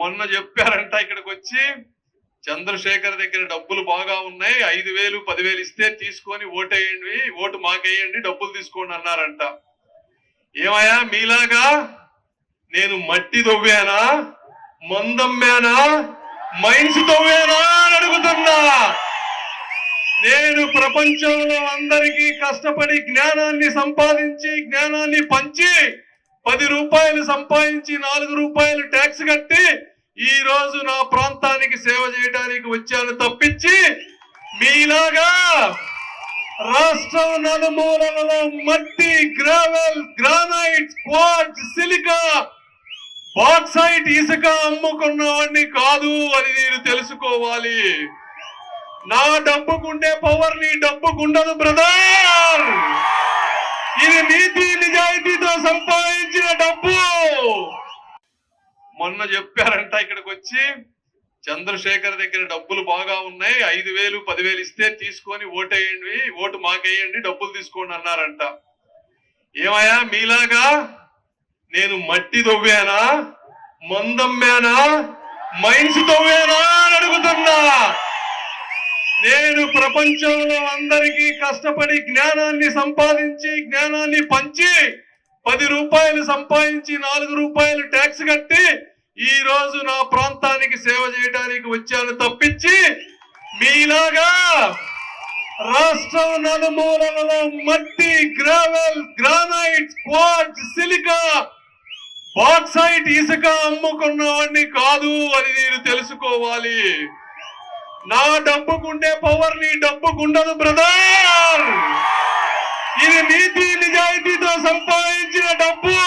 మొన్న చెప్పారంట ఇక్కడికి వచ్చి చంద్రశేఖర్ దగ్గర డబ్బులు బాగా ఉన్నాయి, 5,000 10,000 ఇస్తే తీసుకొని ఓటేయండి, ఓటు మాకేయండి, డబ్బులు తీసుకోండి అన్నారంట. ఏమయ్యా మీలాగా నేను మట్టి దొవ్వానా, మందమ్మానా, మైన్స్ తవ్వానా అని అడుగుతున్నా. నేను ప్రపంచంలో అందరికీ కష్టపడి జ్ఞానాన్ని సంపాదించి జ్ఞానాన్ని పంచి 10 రూపాయలు సంపాదించి 4 రూపాయలు ట్యాక్స్ కట్టి ఈ రోజు నా ప్రాంతానికి సేవ చేయడానికి వచ్చాను తప్పించి మీలాగా రాష్ట్రం నలుమూలలలో మట్టి, gravel, granite, quartz, silica, bauxite, ఇసుక అమ్ముకున్నవాడిని కాదు అని నేను తెలుసుకోవాలి. నా డబ్బుకుండే పవర్ నీ డబ్బుకుండదు బ్రదర్. ఇది నీతి నిజాయితీతో సంపాదించిన డబ్బు. మొన్న చెప్పారంట ఇక్కడికి వచ్చి చంద్రశేఖర్ దగ్గర డబ్బులు బాగా ఉన్నాయి, 5,000 10,000 ఇస్తే తీసుకొని ఓటేయండి, ఓటు మాకేయండి, డబ్బులు తీసుకోండి అన్నారంట. ఏమయ్యా మీలాగా నేను మట్టి దొవ్వానా, మందమ్మానా, మైన్స్ తవ్వానా అని అడుగుతున్నా. నేను ప్రపంచంలో అందరికీ కష్టపడి జ్ఞానాన్ని సంపాదించి జ్ఞానాన్ని పంచి 10 రూపాయలు సంపాదించి 4 రూపాయలు ట్యాక్స్ కట్టి ఈ రోజు నా ప్రాంతానికి సేవ చేయడానికి వచ్చాను తప్పించి మీలాగా రాష్ట్రం నలుమూలలలో మట్టి, gravel, granite, quartz, silica, bauxite, ఇసుక అమ్ముకున్నవాడిని కాదు అని నేను తెలుసుకోవాలి. నా డబ్బుకుండే పవర్ నీ డబ్బుకుండదు బ్రదర్. ఇది నీతి నిజాయితీతో సంపాదించిన డబ్బు.